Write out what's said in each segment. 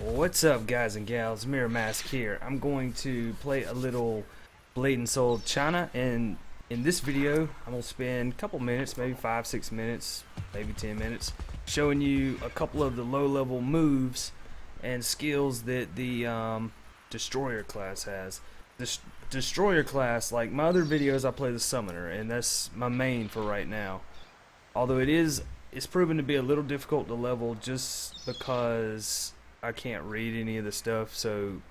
What's up, guys and gals? Mirrormask here. I'm going to play a little Blade and Soul China, and in this video I'm going to spend a couple minutes, maybe 5-6 minutes, maybe 10 minutes, showing you a couple of the low-level moves and skills that the Destroyer class has. This Destroyer class, like my other videos, I play the Summoner, and that's my main for right now. Although it's proven to be a little difficult to level just because I can't read any of the stuff, so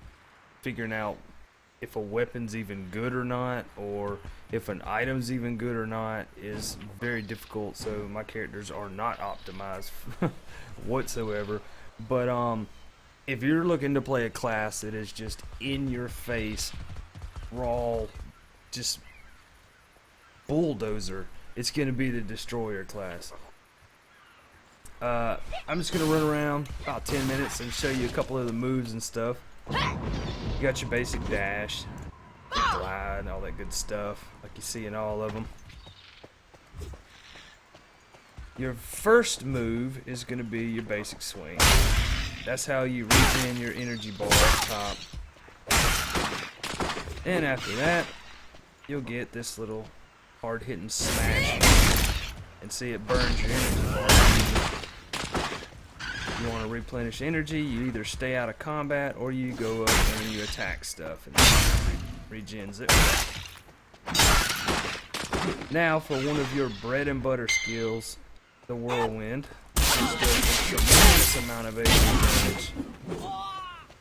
figuring out if a weapon's even good or not, or if an item's even good or not, is very difficult. So my characters are not optimized whatsoever. But if you're looking to play a class that is just in your face, raw, just bulldozer, it's gonna be the Destroyer class. I'm just gonna run around about 10 minutes and show you a couple of the moves and stuff. You got your basic dash, glide, all that good stuff, like you see in all of them. Your first move is gonna be your basic swing. That's how you reach in your energy bar up top. And after that, you'll get this little hard-hitting smash, and see it burns your energy bar. You want to replenish energy, you either stay out of combat or you go up and you attack stuff and regens it. Now for one of your bread and butter skills, the whirlwind, which does a tremendous amount of AoE damage.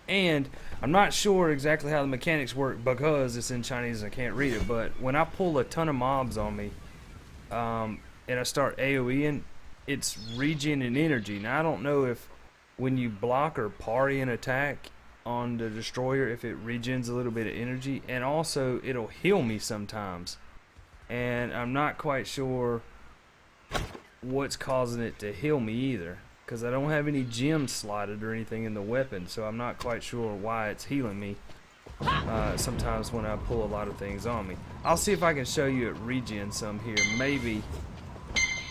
And I'm not sure exactly how the mechanics work because it's in Chinese and I can't read it, but when I pull a ton of mobs on me and I start AoEing, it's regen and energy. Now I don't know if when you block or parry an attack on the Destroyer, if it regens a little bit of energy, and also it'll heal me sometimes, and I'm not quite sure what's causing it to heal me either, because I don't have any gems slotted or anything in the weapon, so I'm not quite sure why it's healing me sometimes when I pull a lot of things on me. I'll see if I can show you it regen some here. Maybe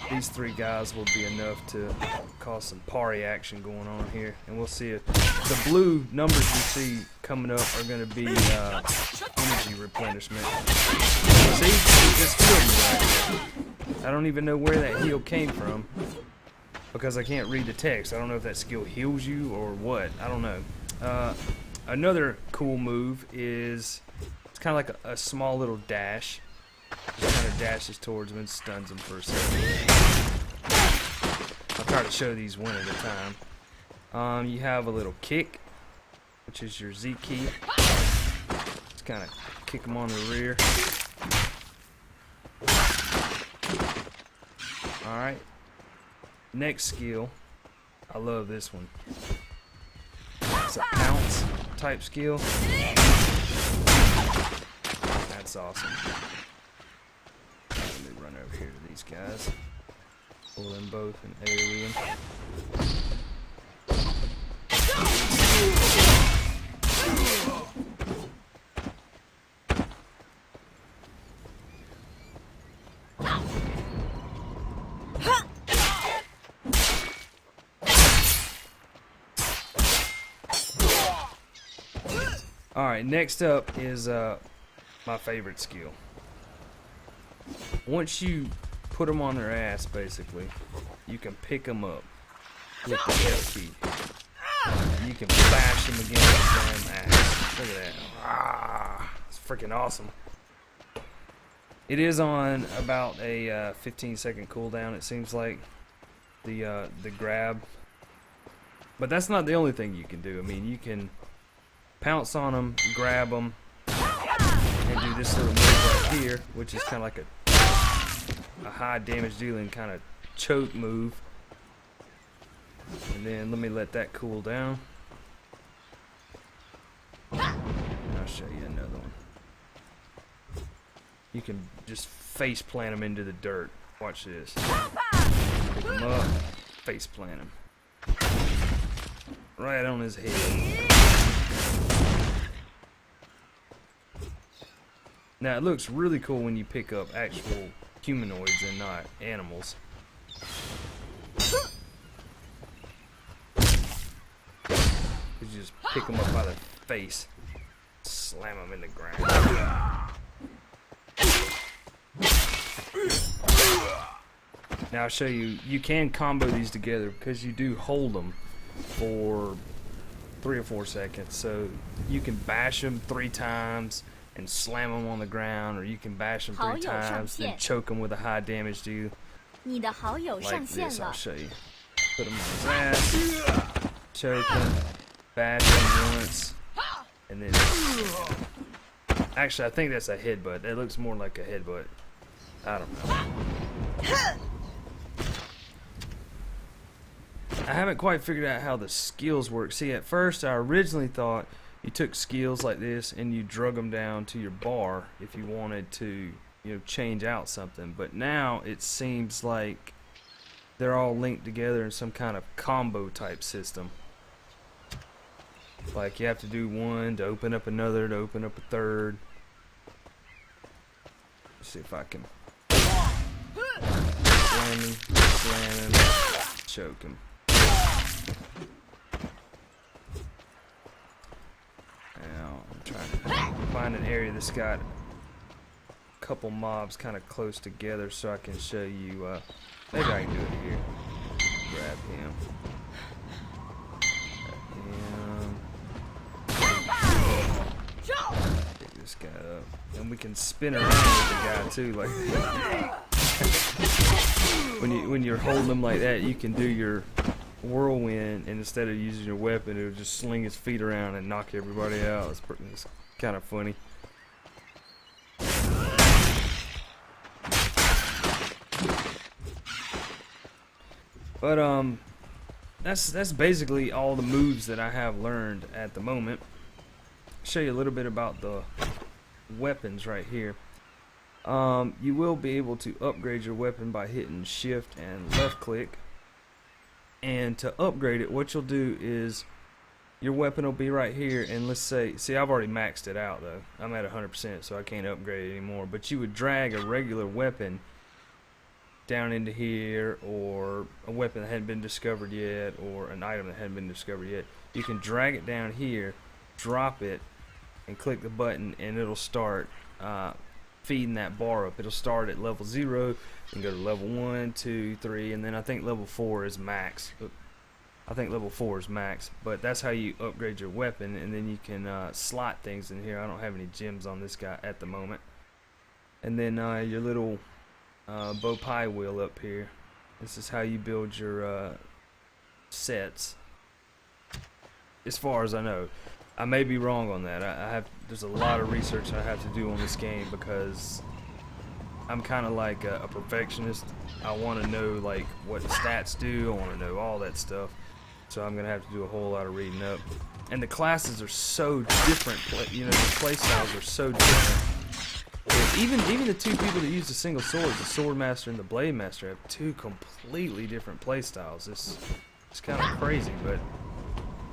these three guys will be enough to cause some parry action going on here, and we'll see if the blue numbers you see coming up are going to be energy replenishment. See, it just healed me right. I don't even know where that heal came from because I can't read the text. I don't know if that skill heals you or what. I don't know. Another cool move is it's kind of like a small little dash. Just kind of dashes towards him and stuns him for a second. I'll try to show these one at a time. You have a little kick, which is your Z key. Just kind of kick him on the rear. Alright. Next skill. I love this one. It's a pounce type skill. That's awesome. Let me run over here to these guys. Pull them both and AoE them. Alright, next up is my favorite skill. Once you put them on their ass, basically, you can pick them up with the F key. You can bash them against the damn ass. Look at that. Ah, it's freaking awesome. It is on about a 15-second cooldown, it seems like, the grab. But that's not the only thing you can do. I mean, you can pounce on them, grab them, and do this little move right here, which is kind of like a high damage dealing kind of choke move. And then let me let that cool down. And I'll show you another one. You can just face plant him into the dirt. Watch this. Pick him up, face plant him. Right on his head. Now it looks really cool when you pick up actual humanoids and not animals. you just pick them up by the face, slam them in the ground. Now I'll show you, you can combo these together because you do hold them for 3 or 4 seconds. So you can bash them 3 times and slam them on the ground, or you can bash them 3 times and choke them with a high damage deal. Like this, I'll show you. Put him on his ass, choke him, bash him once, and then... Actually, I think that's a headbutt. That looks more like a headbutt. I don't know. I haven't quite figured out how the skills work. See, at first I originally thought you took skills like this and you drug them down to your bar if you wanted to, you know, change out something. But now it seems like they're all linked together in some kind of combo type system. Like you have to do one to open up another, to open up a third. Let's see if I can slam him, choke him. Now I'm trying to find an area that's got a couple mobs kind of close together so I can show you. Maybe I can do it here. Grab him. Pick this guy up, and we can spin around with the guy too, like that. when you're holding him like that, you can do your whirlwind, and instead of using your weapon, it'll just sling his feet around and knock everybody out. It's kind of funny. But that's basically all the moves that I have learned at the moment. Show you a little bit about the weapons right here. You will be able to upgrade your weapon by hitting shift and left click. And to upgrade it, what you'll do is your weapon will be right here, and let's say, see, I've already maxed it out though. I'm at 100%, so I can't upgrade it anymore. But you would drag a regular weapon down into here, or a weapon that hadn't been discovered yet, or an item that hadn't been discovered yet. You can drag it down here, drop it, and click the button, and it'll start feeding that bar up. It'll start at level 0 and go to level 1, 2, 3, and then I think level 4 is max. I think level 4 is max, but that's how you upgrade your weapon, and then you can slot things in here. I don't have any gems on this guy at the moment. And then your little bow pie wheel up here. This is how you build your sets, as far as I know. I may be wrong on that. There's a lot of research I have to do on this game because I'm kind of like a perfectionist. I want to know like what the stats do. I want to know all that stuff. So I'm gonna have to do a whole lot of reading up. And the classes are so different. You know, the play styles are so different. Even the two people that use the single sword, the sword master and the blade master, have 2 completely different play styles. It's kind of crazy, but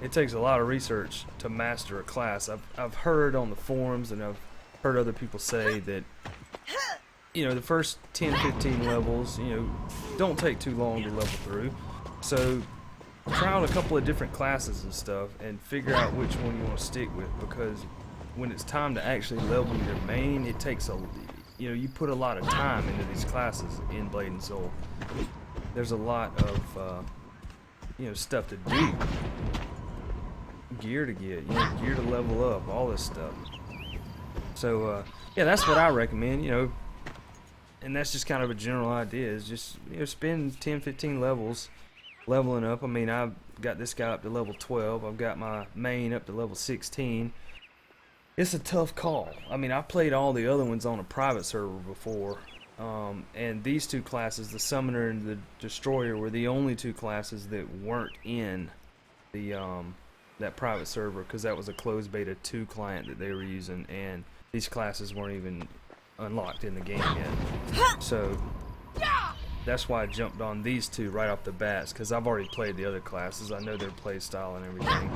it takes a lot of research to master a class. I've heard on the forums, and I've heard other people say that, you know, the first 10, 15 levels, you know, don't take too long to level through. So try out a couple of different classes and stuff and figure out which one you want to stick with, because when it's time to actually level your main, it takes you put a lot of time into these classes in Blade and Soul. There's a lot of stuff to do, gear to get, gear to level up, all this stuff. So yeah, that's what I recommend, and that's just kind of a general idea, is just spend 10-15 levels leveling up. I mean, I've got this guy up to level 12, I've got my main up to level 16. It's a tough call. I mean, I've played all the other ones on a private server before, and these 2 classes, the Summoner and the Destroyer, were the only 2 classes that weren't in the that private server, because that was a closed beta 2 client that they were using, and these classes weren't even unlocked in the game yet. So that's why I jumped on these 2 right off the bat, because I've already played the other classes. I know their play style and everything.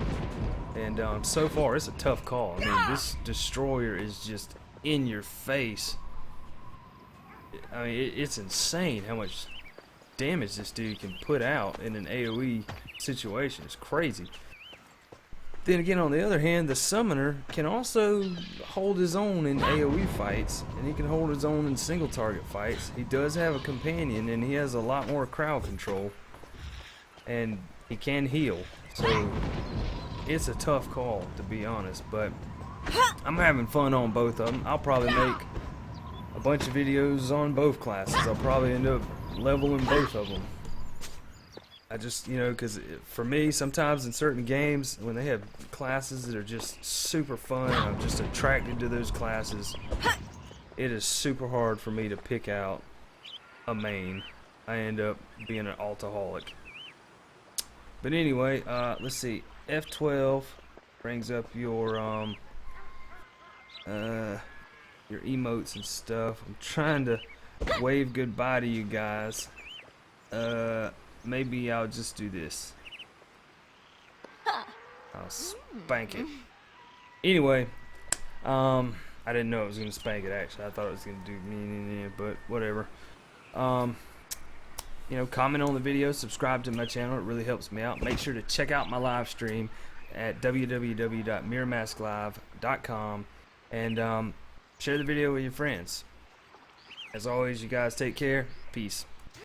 And so far, it's a tough call. I mean, this Destroyer is just in your face. I mean, it's insane how much damage this dude can put out in an AoE situation. It's crazy. Then again, on the other hand, the summoner can also hold his own in AoE fights, and he can hold his own in single target fights. He does have a companion, and he has a lot more crowd control, and he can heal. So it's a tough call, to be honest, but I'm having fun on both of them. I'll probably make a bunch of videos on both classes. I'll probably end up leveling both of them. I just, you know, because for me, sometimes in certain games, when they have classes that are just super fun, and I'm just attracted to those classes, it is super hard for me to pick out a main. I end up being an altaholic. But anyway, let's see. F12 brings up your emotes and stuff. I'm trying to wave goodbye to you guys. Maybe I'll just do this. I'll spank it. Anyway, I didn't know it was gonna spank it. Actually, I thought it was gonna do but whatever. You know, comment on the video, subscribe to my channel. It really helps me out. Make sure to check out my live stream at www.mirrormasktv.com and share the video with your friends. As always, you guys take care. Peace.